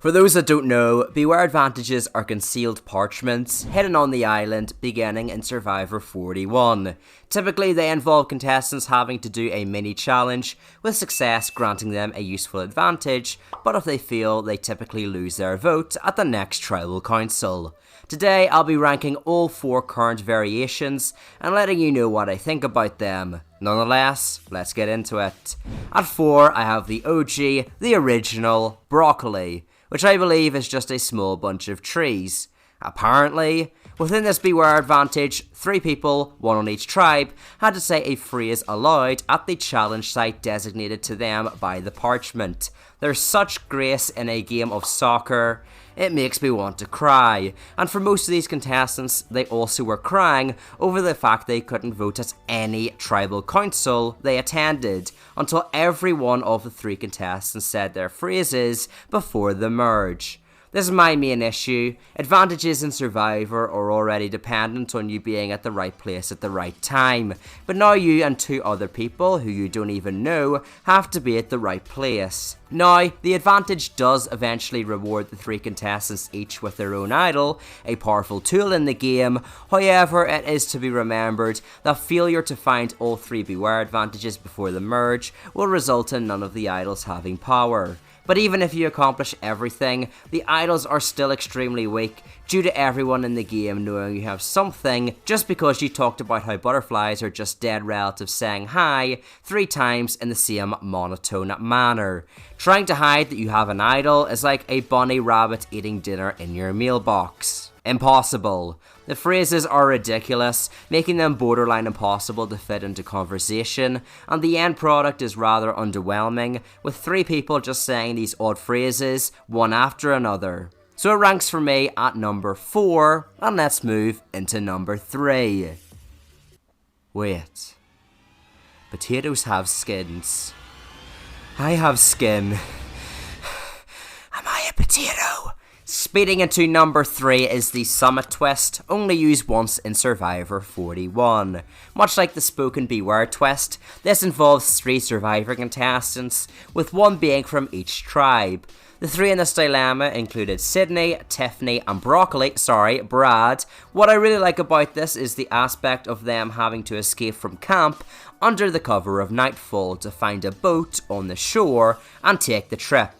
For those that don't know, beware advantages are concealed parchments hidden on the island beginning in Survivor 41. Typically they involve contestants having to do a mini challenge, with success granting them a useful advantage, but if they fail they typically lose their vote at the next tribal council. Today I'll be ranking all 4 current variations and letting you know what I think about them. Nonetheless, let's get into it. At 4 I have the OG, the original, broccoli, which I believe is just a small bunch of trees. Apparently, within this beware advantage, 3 people, 1 on each tribe, had to say a phrase aloud at the challenge site designated to them by the parchment. There's such grace in a game of soccer, it makes me want to cry. And for most of these contestants, they also were crying over the fact they couldn't vote at any tribal council they attended, until every one of the 3 contestants said their phrases before the merge. This is my main issue. Advantages in Survivor are already dependent on you being at the right place at the right time, but now you and 2 other people who you don't even know have to be at the right place. Now, the advantage does eventually reward the 3 contestants each with their own idol, a powerful tool in the game. However, it is to be remembered that failure to find all 3 beware advantages before the merge will result in none of the idols having power. But even if you accomplish everything, the idols are still extremely weak due to everyone in the game knowing you have something just because you talked about how butterflies are just dead relatives saying hi 3 times in the same monotone manner. Trying to hide that you have an idol is like a bunny rabbit eating dinner in your mailbox. Impossible. The phrases are ridiculous, making them borderline impossible to fit into conversation, and the end product is rather underwhelming, with 3 people just saying these odd phrases, one after another. So it ranks for me at number 4, and let's move into number 3. Wait. Potatoes have skins. I have skin. Am I a potato? Speeding into number 3 is the summit twist, only used once in Survivor 41. Much like the spoken beware twist, this involves 3 Survivor contestants, with 1 being from each tribe. The 3 in this dilemma included Sydney, Tiffany, and Brad. What I really like about this is the aspect of them having to escape from camp under the cover of nightfall to find a boat on the shore and take the trip.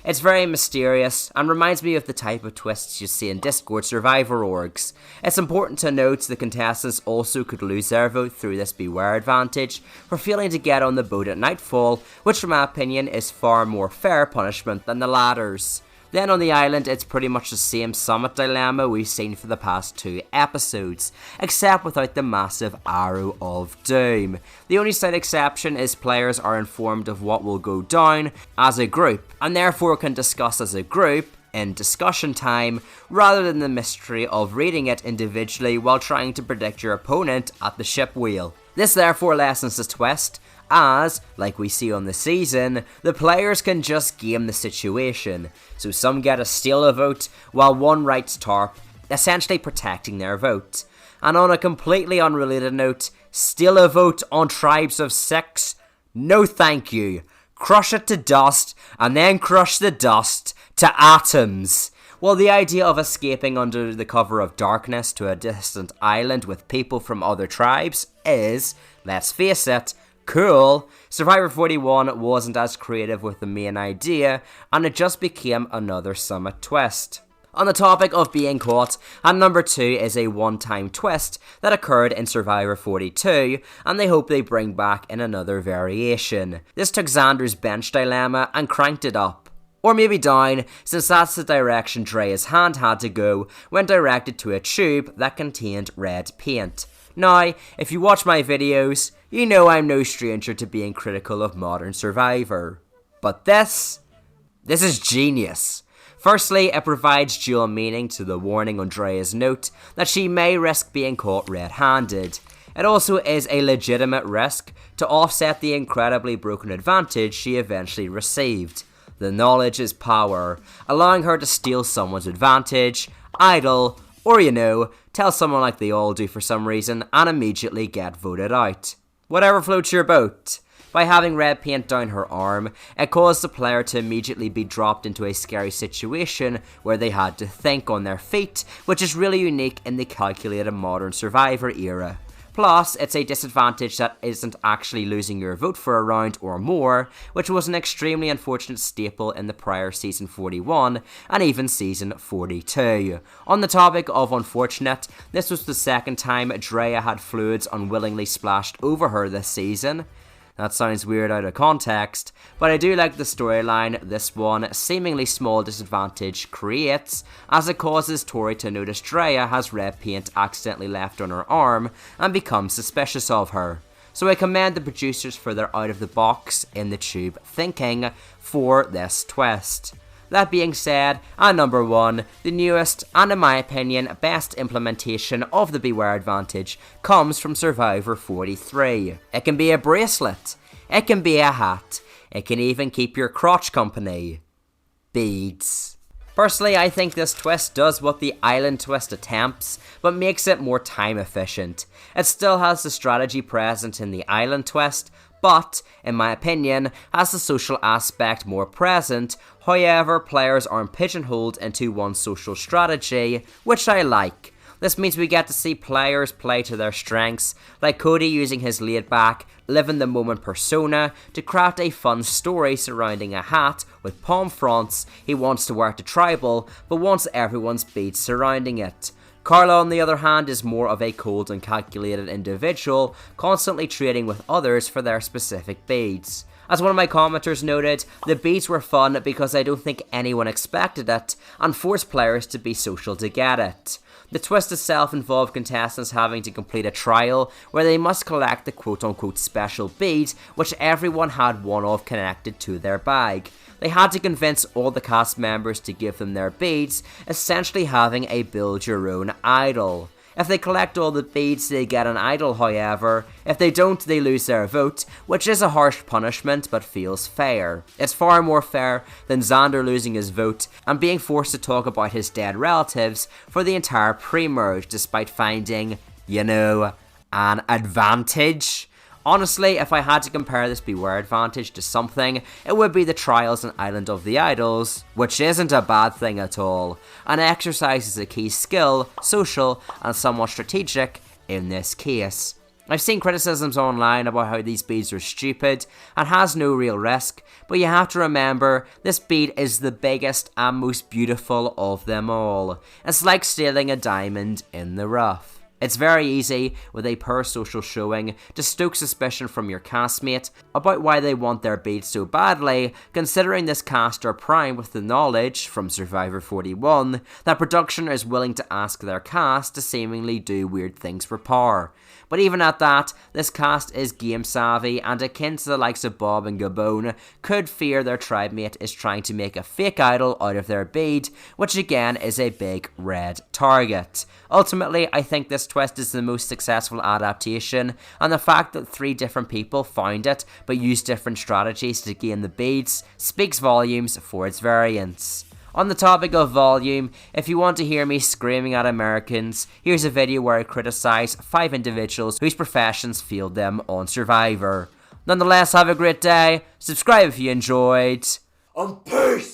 It's very mysterious and reminds me of the type of twists you see in Discord Survivor orgs. It's important to note the contestants also could lose their vote through this beware advantage for failing to get on the boat at nightfall, which in my opinion is far more fair punishment than the latter's. Then on the island, it's pretty much the same summit dilemma we've seen for the past 2 episodes, except without the massive arrow of doom. The only slight exception is players are informed of what will go down as a group, and therefore can discuss as a group in discussion time, rather than the mystery of reading it individually while trying to predict your opponent at the ship wheel. This therefore lessens the twist, as, like we see on the season, the players can just game the situation, so some get to steal a vote while 1 writes tarp, essentially protecting their vote. And on a completely unrelated note, steal a vote on tribes of 6? No thank you. Crush it to dust, and then crush the dust to atoms. Well, the idea of escaping under the cover of darkness to a distant island with people from other tribes is, let's face it, cool. Survivor 41 wasn't as creative with the main idea, and it just became another summit twist. On the topic of being caught, at number 2 is a one-time twist that occurred in Survivor 42, and they hope they bring back in another variation. This took Xander's bench dilemma and cranked it up. Or maybe down, since that's the direction Dre's hand had to go when directed to a tube that contained red paint. Now, if you watch my videos, you know I'm no stranger to being critical of modern Survivor. But this is genius. Firstly, it provides dual meaning to the warning on Dre's note that she may risk being caught red-handed. It also is a legitimate risk to offset the incredibly broken advantage she eventually received. The knowledge is power, allowing her to steal someone's advantage, idle, or tell someone like they all do for some reason and immediately get voted out. Whatever floats your boat. By having red paint down her arm, it caused the player to immediately be dropped into a scary situation where they had to think on their feet, which is really unique in the calculated modern Survivor era. Plus, it's a disadvantage that isn't actually losing your vote for a round or more, which was an extremely unfortunate staple in the prior Season 41 and even Season 42. On the topic of unfortunate, this was the second time Drea had fluids unwillingly splashed over her this season. That sounds weird out of context, but I do like the storyline this one seemingly small disadvantage creates, as it causes Tori to notice Drea has red paint accidentally left on her arm and becomes suspicious of her. So I commend the producers for their out of the box, in the tube thinking for this twist. That being said, at number 1, the newest and in my opinion best implementation of the Beware advantage comes from Survivor 43. It can be a bracelet, it can be a hat, it can even keep your crotch company. Beads. Personally, I think this twist does what the island twist attempts, but makes it more time efficient. It still has the strategy present in the island twist, but, in my opinion, has the social aspect more present. However, players aren't pigeonholed into one social strategy, which I like. This means we get to see players play to their strengths, like Cody using his laid-back, live-in-the-moment persona to craft a fun story surrounding a hat with palm fronts he wants to wear to tribal, but wants everyone's beads surrounding it. Carla, on the other hand, is more of a cold and calculated individual, constantly trading with others for their specific beads. As one of my commenters noted, the beads were fun because I don't think anyone expected it, and forced players to be social to get it. The twist itself involved contestants having to complete a trial where they must collect the quote-unquote special beads, which everyone had one of connected to their bag. They had to convince all the cast members to give them their beads, essentially having a build-your-own idol. If they collect all the beads, they get an idol, however. If they don't, they lose their vote, which is a harsh punishment but feels fair. It's far more fair than Xander losing his vote and being forced to talk about his dead relatives for the entire pre-merge despite finding, an advantage. Honestly, if I had to compare this Beware advantage to something, it would be the Trials and Island of the Idols, which isn't a bad thing at all, and exercises a key skill, social, and somewhat strategic in this case. I've seen criticisms online about how these beads are stupid and has no real risk, but you have to remember this bead is the biggest and most beautiful of them all. It's like stealing a diamond in the rough. It's very easy, with a poor social showing, to stoke suspicion from your castmate about why they want their beads so badly, considering this cast are primed with the knowledge, from Survivor 41, that production is willing to ask their cast to seemingly do weird things for power. But even at that, this cast is game savvy and akin to the likes of Bob and Gabon could fear their tribe mate is trying to make a fake idol out of their bead, which again is a big red target. Ultimately, I think this twist is the most successful adaptation, and the fact that 3 different people found it but used different strategies to gain the beads speaks volumes for its variance. On the topic of volume, if you want to hear me screaming at Americans, here's a video where I criticise 5 individuals whose professions failed them on Survivor. Nonetheless, have a great day, subscribe if you enjoyed, and peace!